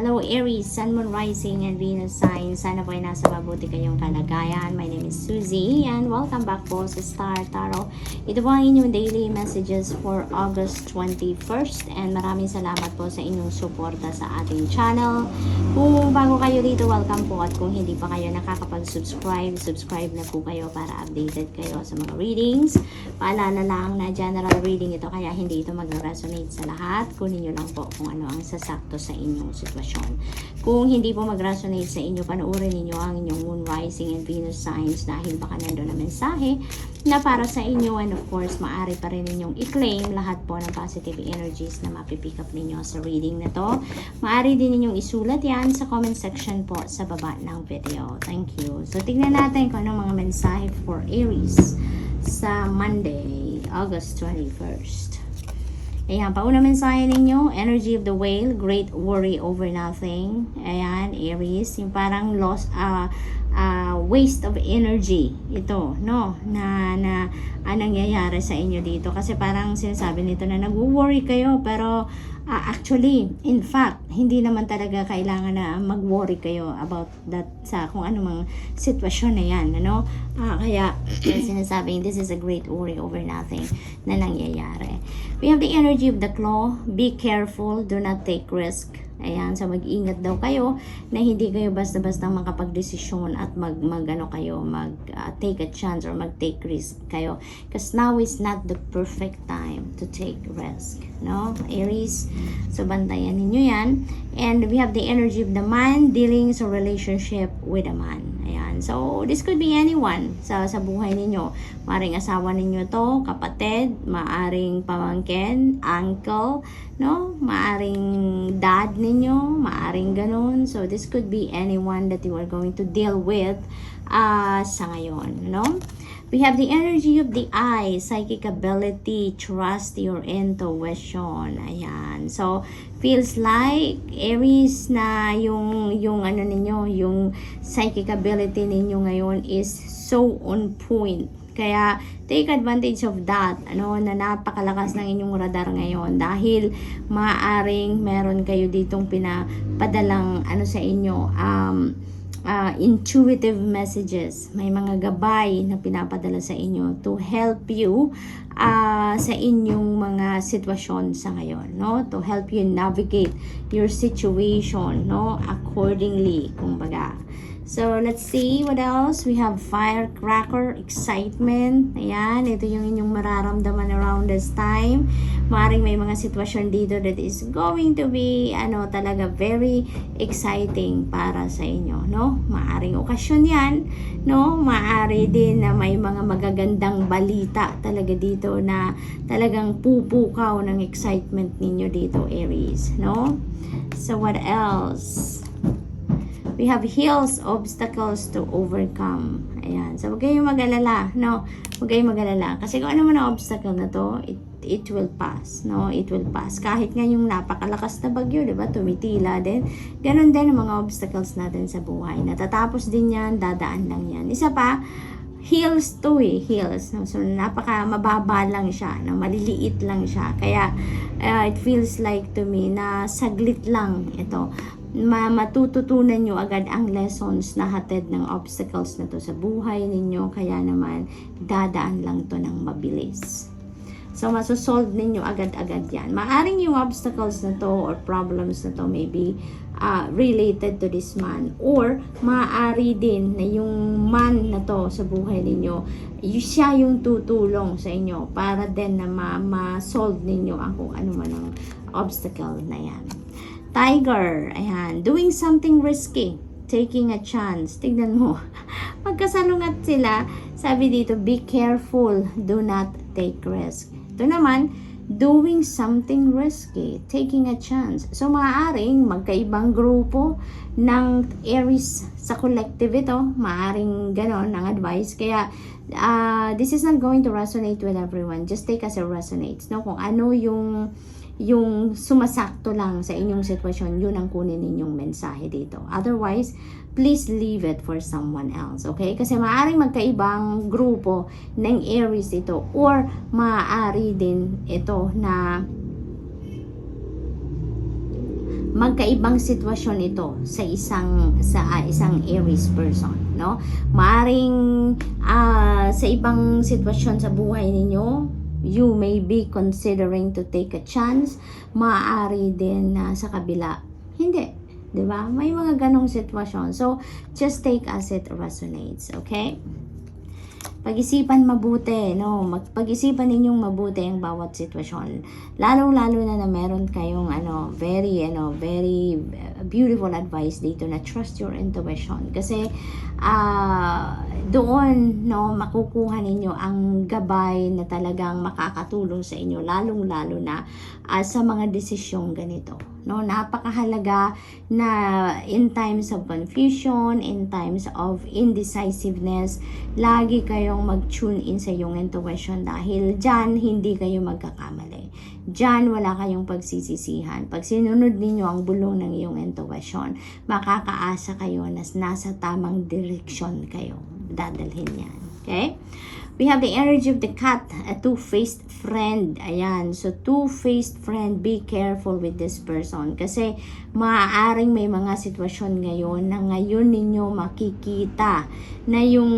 Hello Aries, Sun, Moon, Rising, and Venus sign. Sana po ay nasa mabuti kayong kalagayan. My name is Suzy and welcome back po sa Star Tarot. Ito po ang inyong daily messages for August 21st and maraming salamat po sa inyong suporta sa ating channel. Kung bago kayo dito, welcome po, at kung hindi pa kayo nakakapag-subscribe, subscribe na po kayo para updated kayo sa mga readings. Paalala lang na general reading ito kaya hindi ito mag-resonate sa lahat. Kunin nyo lang po kung ano ang sasakto sa inyong sitwasyon. Kung hindi po mag-resonate sa inyo, panoorin ninyo ang inyong Moon, Rising, and Venus signs dahil baka nandun na mensahe na para sa inyo, and of course, maaari pa rin ninyong i-claim lahat po ng positive energies na mapipick up ninyo sa reading na to. Maaari din ninyong isulat yan sa comment section po sa baba ng video. Thank you. So, tignan natin kung anong mga mensahe for Aries sa Monday, August 21st. Ayan, pauna mensahe ninyo, energy of the whale, great worry over nothing. Ayan, Aries, yung parang loss, waste of energy ito, no, na nangyayari sa inyo dito. Kasi parang sinasabi nito na nag-worry kayo, pero actually, in fact, hindi naman talaga kailangan na mag-worry kayo about that, sa kung anumang sitwasyon na yan, ano? Kaya sinasabing this is a great worry over nothing na nangyayari. We have the energy of the claw. Be careful, do not take risk. Ayan, so mag-ingat daw kayo na hindi kayo basta-basta makapag-desisyon at take a chance or mag-take risk kayo. Because now is not the perfect time to take risk. No? Aries, so bantayan ninyo yan. And we have the energy of the man, dealings or relationship with a man. Ayan, so this could be anyone sa buhay ninyo. Maaring asawa ninyo to, kapatid, maaring pamangkin, uncle, no? Maaring dad ninyo, maaring ganun. So this could be anyone that you are going to deal with sa ngayon, no? We have the energy of the eye, psychic ability, trust your intuition. Ayan. So, feels like Aries na yung ano ninyo, yung psychic ability ninyo ngayon is so on point. Kaya, take advantage of that, ano, na napakalakas ng inyong radar ngayon dahil maaaring meron kayo ditong pinapadalang ano sa inyo, intuitive messages. May mga gabay na pinapadala sa inyo to help you sa inyong mga sitwasyon sa ngayon, no? To help you navigate your situation, no? Accordingly, kumbaga. So, let's see what else. We have firecracker, excitement. Ayan, ito yung inyong mararamdaman around this time. Maaring may mga sitwasyon dito that is going to be, talaga very exciting para sa inyo, no? Maaring okasyon yan, no? Maari din na may mga magagandang balita talaga dito na talagang pupukaw ng excitement ninyo dito, Aries, no? So, what else? We have hills, obstacles to overcome. Ayan. So, huwag kayong mag-alala, no? Huwag kayong mag-alala. Kasi kung ano man ang obstacle na to, it will pass, no? It will pass. Kahit nga yung napakalakas na bagyo, diba? Tumitila din. Ganon din ang mga obstacles natin sa buhay. Natatapos din yan, dadaan lang yan. Isa pa, hills to hills. No? So, mababa lang siya, no? Maliliit lang siya. Kaya, it feels like to me na saglit lang ito. Matututunan nyo agad ang lessons na hatid ng obstacles na to sa buhay ninyo, kaya naman dadaan lang to ng mabilis. So masosolve ninyo agad-agad yan. Maaring yung obstacles na to or problems na to may be related to this man, or maaari din na yung man na to sa buhay ninyo, siya yung tutulong sa inyo para din na ma-solve ninyo ang kung ano man ang obstacle na yan. Tiger, ayan, doing something risky, taking a chance. Tignan mo, magkasalungat sila. Sabi dito, be careful, do not take risk. Ito naman, doing something risky, taking a chance. So, maaaring magkaibang grupo ng Aries sa collective ito. Maaaring ganon ang advice. Kaya, this is not going to resonate with everyone. Just take as it resonates. No? Kung ano yung sumasakto lang sa inyong sitwasyon, yun ang kunin ninyong mensahe dito. Otherwise, please leave it for someone else, okay? Kasi maaaring magkaibang grupo ng Aries ito, or maaari din ito na magkaibang sitwasyon ito sa isang Aries person, no? Maaring sa ibang sitwasyon sa buhay ninyo, you may be considering to take a chance. Maaari din na sa kabila, hindi, 'di ba? May mga ganong sitwasyon. So, just take as it resonates, okay? Pag-isipan mabuti, no? Pag-isipan ninyong mabuti ang bawat sitwasyon. Lalong-lalo na meron kayong very beautiful advice dito na trust your intuition. Kasi doon, no, makukuha ninyo ang gabay na talagang makakatulong sa inyo, lalong-lalo na sa mga desisyong ganito. No, napakahalaga na in times of confusion, in times of indecisiveness, lagi kayong mag-tune in sa iyong intuition dahil dyan hindi kayo magkakamali. Dyan wala kayong pagsisisihan. Pag sinunod ninyo ang bulong ng iyong intuition, makakaasa kayo na nasa tamang direksyon kayo. Dadalhin yan. Okay? We have the energy of the cat, a two-faced friend. Ayan. So, two-faced friend, be careful with this person. Kasi, maaaring may mga sitwasyon ngayon na ngayon ninyo makikita na yung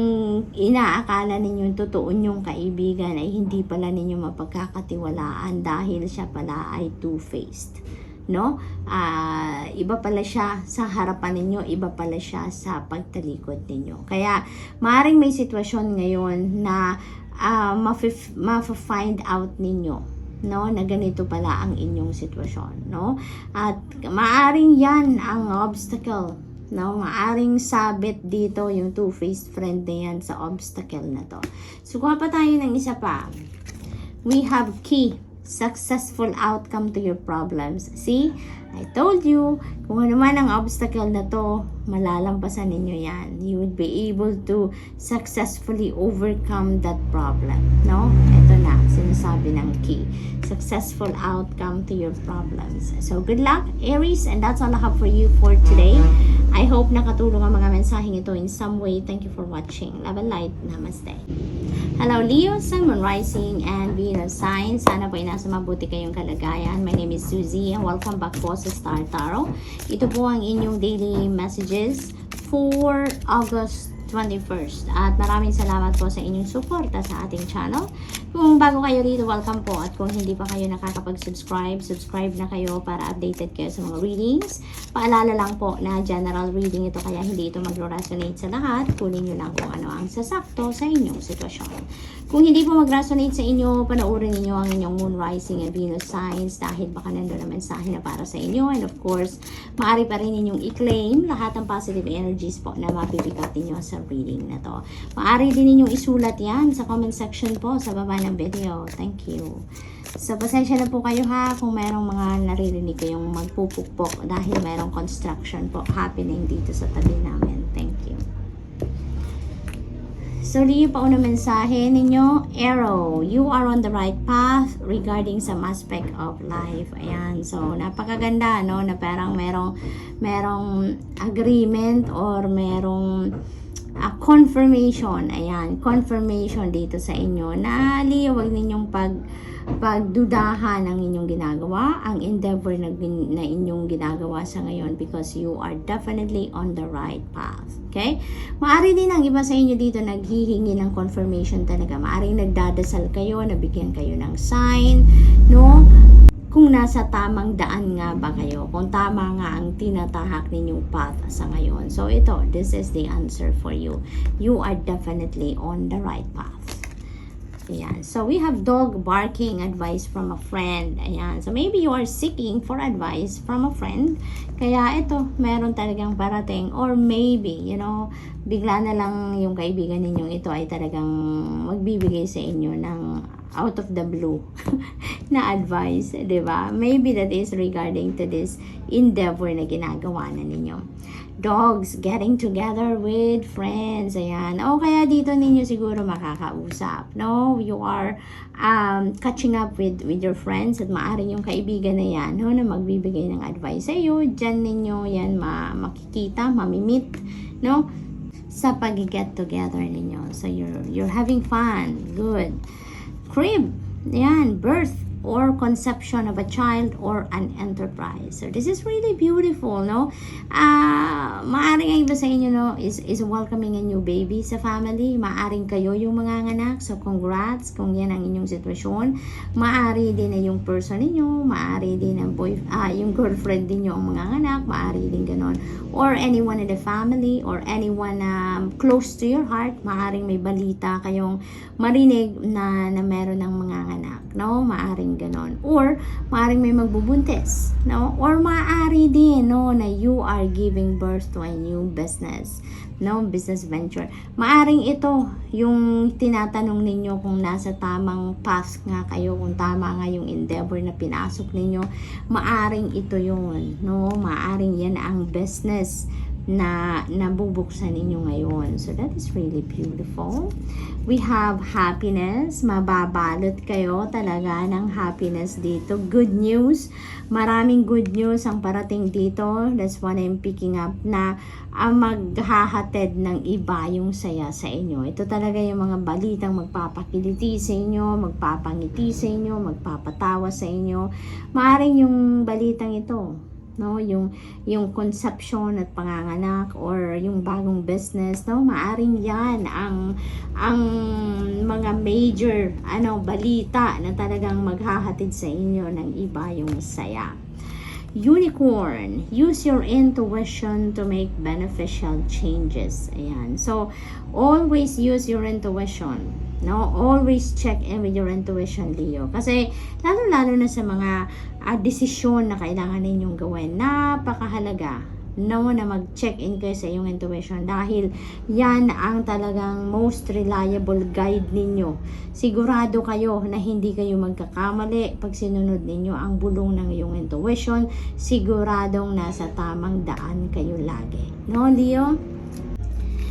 inaakala ninyong totoo nyong kaibigan ay hindi pala ninyo mapagkakatiwalaan dahil siya pala ay two-faced. No? Iba pala siya sa harapan ninyo, iba pala siya sa pagtalikod ninyo. Kaya maaring may sitwasyon ngayon na ma-find out ninyo, no, na ganito pala ang inyong sitwasyon, no? At maaring yan ang obstacle, no? Maaring sabit dito yung two-faced friend na yan sa obstacle na to. So kuha pa tayo ng isa pa. We have key, successful outcome to your problems. See? I told you, kung ano man ang obstacle na to, malalampasan ninyo yan. You would be able to successfully overcome that problem. No? Ito na, sinasabi ng key. Successful outcome to your problems. So, good luck, Aries, and that's all I have for you for today. I hope nakatulong ang mga mensaheng ito in some way. Thank you for watching. Love and light. Namaste. Hello, Leo, Sun, Moon, Rising, and Venus signs. Sana po ay nasa mabuti kayong kalagayan. My name is Suzy, and welcome back po sa Star Tarot. Ito po ang inyong daily messages for August 21st. At maraming salamat po sa inyong suporta sa ating channel. Kung bago kayo rito, welcome po. At kung hindi pa kayo nakakapag-subscribe, subscribe na kayo para updated kayo sa mga readings. Paalala lang po na general reading ito kaya hindi ito mag-resonate sa lahat. Kunin nyo lang kung ano ang sasakto sa inyong sitwasyon. Kung hindi po mag-resonate sa inyo, panoorin niyo ang inyong Moon, Rising, and Venus signs dahil baka nandun na mensahe na para sa inyo. And of course, maaari pa rin ninyong i-claim lahat ng positive energies po na mapipikat ninyo sa reading na to. Maaari din ninyong isulat yan sa comment section po sa baba ng video. Thank you. So, pasensya na po kayo ha kung mayroong mga naririnig kayong magpupukpok dahil mayroong construction po happening dito sa tabi namin. Thank you. So, Leo, pauna mensahe ninyo, Arrow, you are on the right path regarding some aspect of life. Ayan, so napakaganda, no, na parang merong agreement or merong confirmation. Ayan, confirmation dito sa inyo na Leo, wag ninyong pagdudahan ang inyong ginagawa, ang endeavor na inyong ginagawa sa ngayon because you are definitely on the right path. Okay? Maari din ang iba sa inyo dito naghihingi ng confirmation talaga. Maari nagdadasal kayo, nabigyan kayo ng sign, no? Kung nasa tamang daan nga ba kayo, kung tama nga ang tinatahak ninyong path sa ngayon. So ito, this is the answer for you. You are definitely on the right path. Ayan. So, we have dog barking, advice from a friend. Ayan. So, maybe you are seeking for advice from a friend. Kaya ito, meron talagang parating. Or maybe, you know, bigla na lang yung kaibigan ninyong ito ay talagang magbibigay sa inyo ng out of the blue na advice. Diba? Maybe that is regarding to this endeavor na ginagawa na ninyo. Dogs getting together with friends. Ayan. O kaya dito ninyo siguro makakausap. No? You are catching up with your friends at maaring yung kaibigan na yan, no, na magbibigay ng advice sa iyo. Diyan ninyo yan makikita, mamimit, no? Sa pag-get together ninyo. So you're having fun. Good. Crib. Ayan. Birth. or conception of a child or an enterprise. So this is really beautiful, no? Maaring ang iba sa inyo, no, is welcoming a new baby sa family. Maaring kayo yung manganganak. So congrats kung yan ang inyong sitwasyon. Maari din na yung person ninyo, maari din ang yung girlfriend ninyo ang manganganak, maari din ganon. Or anyone in the family or anyone close to your heart, maaring may balita kayong marinig na meron ng manganganak, no? Maaring ganon. Or maaring may magbubuntis, no? Or maaari din, no, na you are giving birth to a new business, no, business venture. Maaring ito yung tinatanong ninyo kung nasa tamang path nga kayo, kung tama nga yung endeavor na pinasok ninyo. Maaring ito yun, no? Maaring yan ang business na nabubuksan ninyo ngayon. So that is really beautiful. We have happiness. Mababalot kayo talaga ng happiness dito. Good news. Maraming good news ang parating dito. That's what I'm picking up, na maghahatid ng iba yung saya sa inyo. Ito talaga yung mga balitang magpapakiliti sa inyo, magpapangiti sa inyo, magpapatawa sa inyo. Maaring yung balitang ito, no, yung conception at panganganak or yung bagong business, no, maaring yan ang mga major balita na talagang maghahatid sa inyo ng iba yung saya. Unicorn, use your intuition to make beneficial changes. Ayan. So, always use your intuition. No? Always check in with your intuition, Leo. Kasi, lalo-lalo na sa mga desisyon na kailangan ninyong gawin, napakahalaga, no, na mag-check-in kayo sa iyong intuition dahil yan ang talagang most reliable guide ninyo. Sigurado kayo na hindi kayo magkakamali pag sinunod ninyo ang bulong ng iyong intuition. Siguradong nasa tamang daan kayo lagi. No, Leo?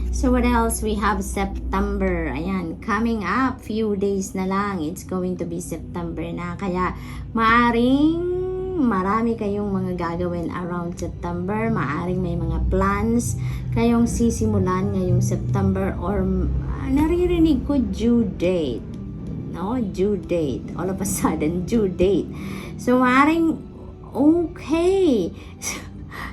So what else? We have September. Ayan, coming up, few days na lang. It's going to be September na. Kaya maaring marami kayong mga gagawin around September. Maaring may mga plans kayong sisimulan ngayong September, or naririnig ko due date. No? Due date. All of a sudden, due date. So, maaring okay.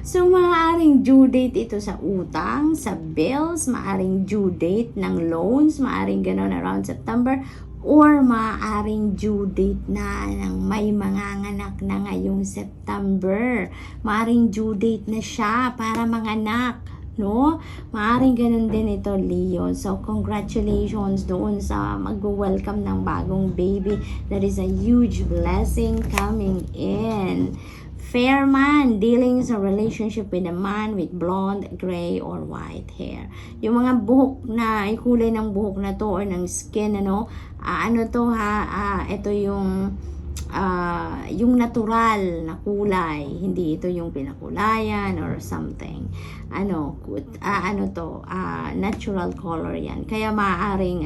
So, maaaring due date ito sa utang, sa bills, maaaring due date ng loans, maaaring ganon around September, or maaaring due date na ng may manganganak na ngayong September. Maaaring due date na siya para manganak, no? Maaaring ganun din ito, Leo. So, congratulations doon sa mag-welcome ng bagong baby. That is a huge blessing coming in. Fair man, dealing sa relationship with a man with blonde, gray, or white hair. Yung mga buhok na, kulay ng buhok na to or ng skin, ito yung natural na kulay, hindi ito yung pinakulayan or something. Natural color yan. Kaya maaring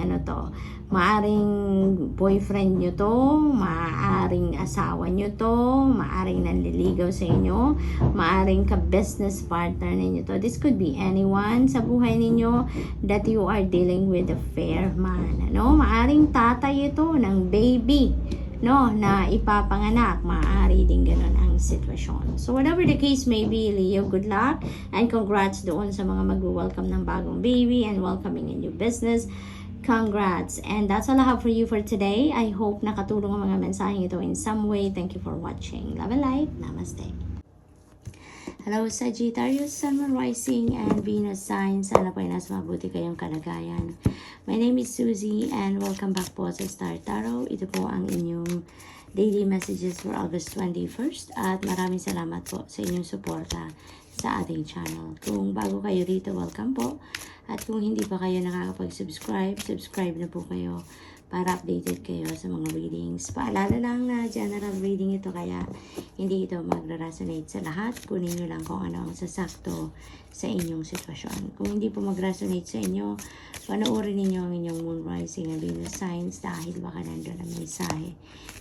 boyfriend nyo to, maaring asawa nyo to, maaring nanliligaw sa inyo, maaring ka-business partner ninyo to. This could be anyone sa buhay ninyo that you are dealing with a fair man. Maaring tatay ito ng baby, no, na ipapanganak. Maaari din ganun ang sitwasyon. So whatever the case may be, Leo, good luck and congrats doon sa mga mag-welcome ng bagong baby and welcoming a new business. Congrats. And that's all I have for you for today. I hope nakatulong ang mga mensaheng ito in some way. Thank you for watching. Love and light. Namaste. Hello, Sagittarius, Sun, Moon, Rising, and Venus signs. Sana po ay nasa mabuti kayong kalagayan. My name is Susie and welcome back po sa Star Tarot. Ito po ang inyong daily messages for August 21st at maraming salamat po sa inyong suporta sa ating channel. Kung bago kayo rito, welcome po. At kung hindi pa kayo nakakapag-subscribe, subscribe na po kayo para updated kayo sa mga readings. Paalala lang na general reading ito, kaya hindi ito mag-resonate sa lahat. Kunin nyo lang kung ano ang sasakto sa inyong sitwasyon. Kung hindi po mag-resonate sa inyo, panoorin ninyo ang inyong Moon, Rising, and Venus signs dahil baka nandun ang mensahe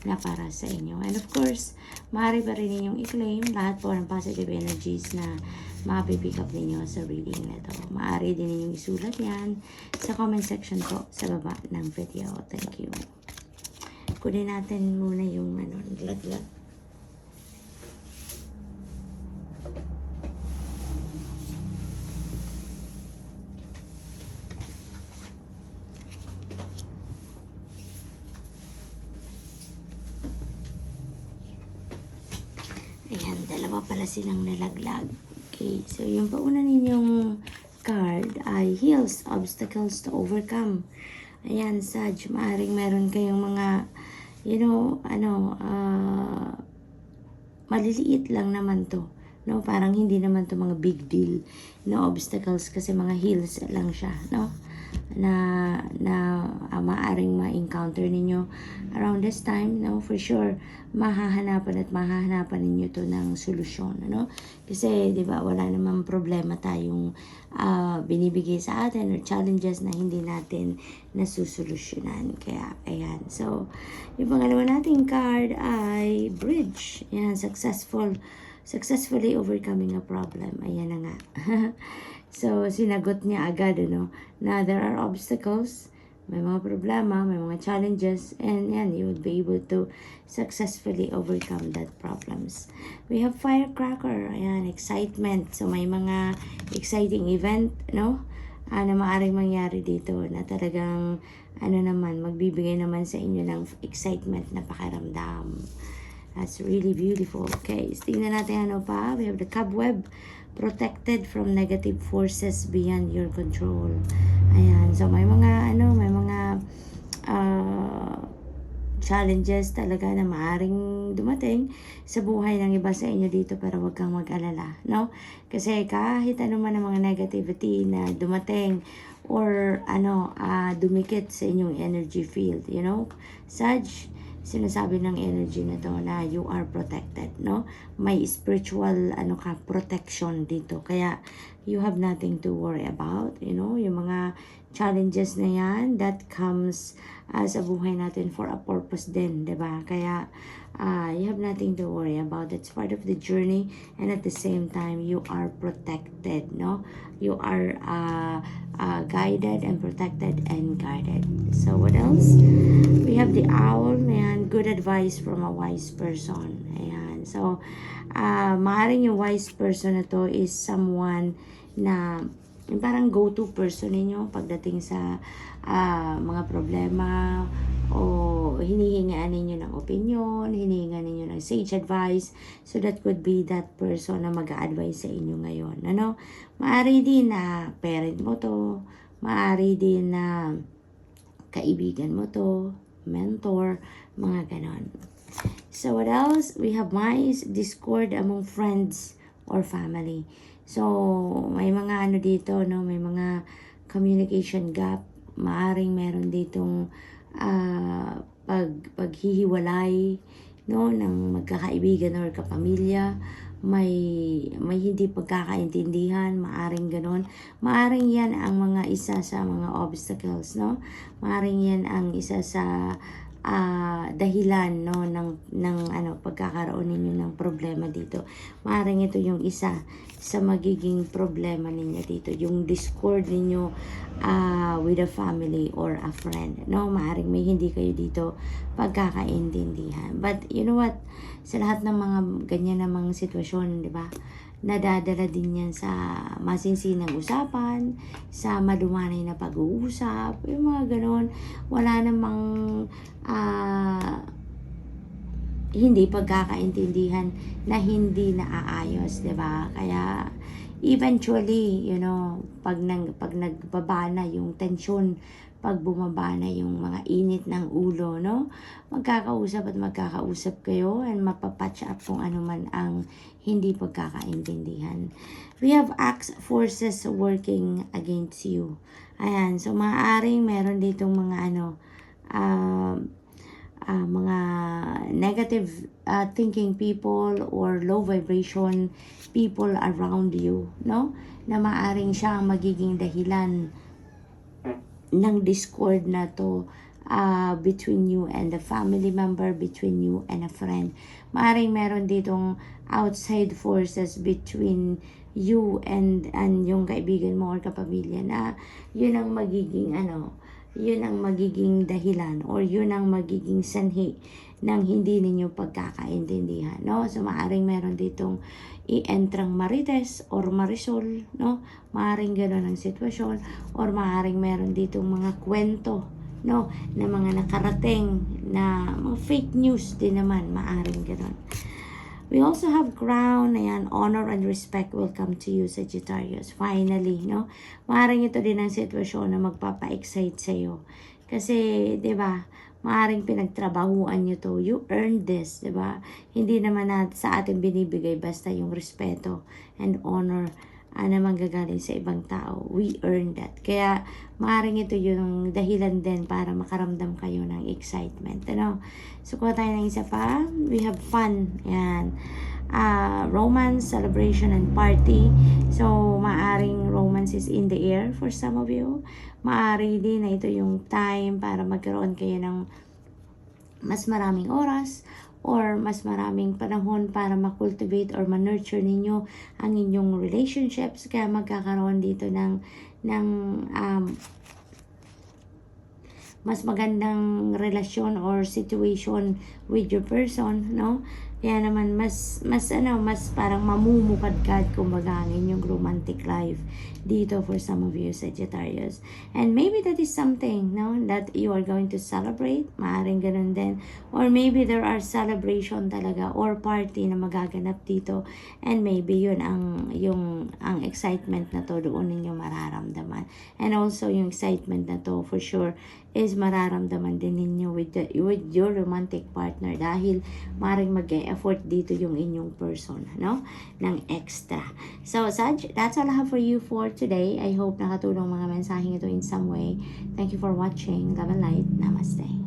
na para sa inyo. And of course, maaari pa rin ninyong i-claim lahat po ng positive energies na mapipick up ninyo sa reading na ito. Maaari din ninyong isulat yan sa comment section po sa baba ng video. Thank you. kunin natin muna yung laglag. Ayan, dalawa pala silang nalaglag. Okay, so yung pauna ninyong card ay heals, obstacles to overcome. Ayan, Sag, maaring meron kayong mga, maliliit lang naman to. No, parang hindi naman to mga big deal na obstacles kasi mga hills lang siya, no? Maaring ma-encounter ninyo around this time, no? For sure, mahahanapan ninyo to ng solusyon, ano? Kasi, di ba, wala namang problema tayong binibigay sa atin or challenges na hindi natin nasusolusyonan. Kaya, ayan. So, yung pangalawa nating card ay Bridge. Ayan, successfully overcoming a problem. Ayan na nga. So, sinagot niya agad, na there are obstacles, may mga problema, may mga challenges, and yan, you would be able to successfully overcome that problems. We have firecracker, ayan, excitement. So, may mga exciting event, na maaaring mangyari dito na talagang, magbibigay naman sa inyo ng excitement na pakiramdam. That's really beautiful. Okay, so tingnan natin pa. We have the cobweb, protected from negative forces beyond your control. Ayan, so may mga challenges talaga na maaring dumating sa buhay ng iba sa inyo dito, pero wag kang mag-alala, no? Kasi kahit man ang mga negativity na dumating or dumikit sa inyong energy field, Sag, sinasabi ng energy na to na you are protected, no? May spiritual protection dito. Kaya you have nothing to worry about, yung mga challenges na yan that comes sa buhay natin for a purpose din, 'di ba? Kaya you have nothing to worry about. It's part of the journey, and at the same time you are protected, no? You are guided and protected and guarded. So what else? We have the owl, and good advice from a wise person. Ayan. So maaaring yung wise person na to is someone na yung parang go-to person ninyo pagdating sa mga problema, o hinihingaan ninyo ng opinion, hinihingaan ninyo ng sage advice. So that could be that person na mag-a-advise sa inyo ngayon. Maari din na parent mo to, maari din na kaibigan mo to, mentor, mga ganon. So what else? We have mice, discord among friends or family. So may mga dito, may mga communication gap. Maaring meron ditong paghihiwalay, ng magkakaibigan or kapamilya. May hindi pagkakaintindihan, maaring ganon. Maaring yan ang mga isa sa mga obstacles, maaring yan ang isa sa dahilan ng pagkakaroon ninyo ng problema dito. Maaring ito yung isa sa magiging problema ninyo dito, yung discord ninyo with a family or a friend, maaring may hindi kayo dito pagkakaintindihan. But you know what, sa lahat ng mga ganyan na mga sitwasyon, 'di ba, nadadala din yan sa masinsinang usapan, sa malumanay na pag-uusap, yung mga ganon. Wala namang hindi pagkakaintindihan na hindi naaayos, 'di ba? Kaya eventually, pag nagbaba na yung tension, pag bumaba na yung mga init ng ulo, magkakausap kayo and mapapatch up kung ano man ang hindi pagkakaintindihan. We have Axe forces working against you. Ayan, so maaaring meron ditong mga mga negative thinking people or low vibration people around you, na maaring siya ang magiging dahilan ng discord na to between you and a family member, between you and a friend. Maaring meron ditong outside forces between you and yung kaibigan mo or kapamilya na yun ang magiging yun ang magiging dahilan or yun ang magiging sanhi ng hindi ninyo pagkakaintindihan, no? So, maaring meron ditong i-entrang marites or marisol, no? Maaring gano'n ang sitwasyon or maaring meron ditong mga kwento, no? Na mga nakarating na mga fake news din naman, maaring gano'n. We also have crown, ayan, honor and respect will come to you, Sagittarius. Finally, no? Maaaring ito din ang sitwasyon na magpapa-excite sa'yo. Kasi, di ba, maaaring pinagtrabahuan nyo to. You earned this, di ba? Hindi naman sa atin binibigay basta yung respeto and honor na manggagaling sa ibang tao. We earned that. Kaya, maaaring ito yung dahilan din para makaramdam kayo ng excitement. Ano? So, kuha tayo ng isa pa. We have fun. Yan. Romance, celebration, and party. So, maaring romance is in the air for some of you. Maari din na ito yung time para magkaroon kayo ng mas maraming oras or mas maraming panahon para ma-cultivate or ma-nurture ninyo ang inyong relationships. Kaya magkakaroon dito ng mas magandang relasyon or situation with your person, no? Kaya naman mas parang mamumukadkad kumbaga ang inyong romantic life dito for some of you, Sagittarius. And maybe that is something, no, that you are going to celebrate. Maaring ganun din. Or maybe there are celebration talaga or party na magaganap dito. And maybe yun ang excitement na to doon ninyo mararamdaman. And also yung excitement na to for sure is mararamdaman din ninyo with your romantic partner dahil maring mag-e-effort dito yung inyong person, no? Ng extra. So, Sag, that's all I have for you for today. I hope nakatulong mga mensaheng ito in some way. Thank you for watching. Love and light. Namaste.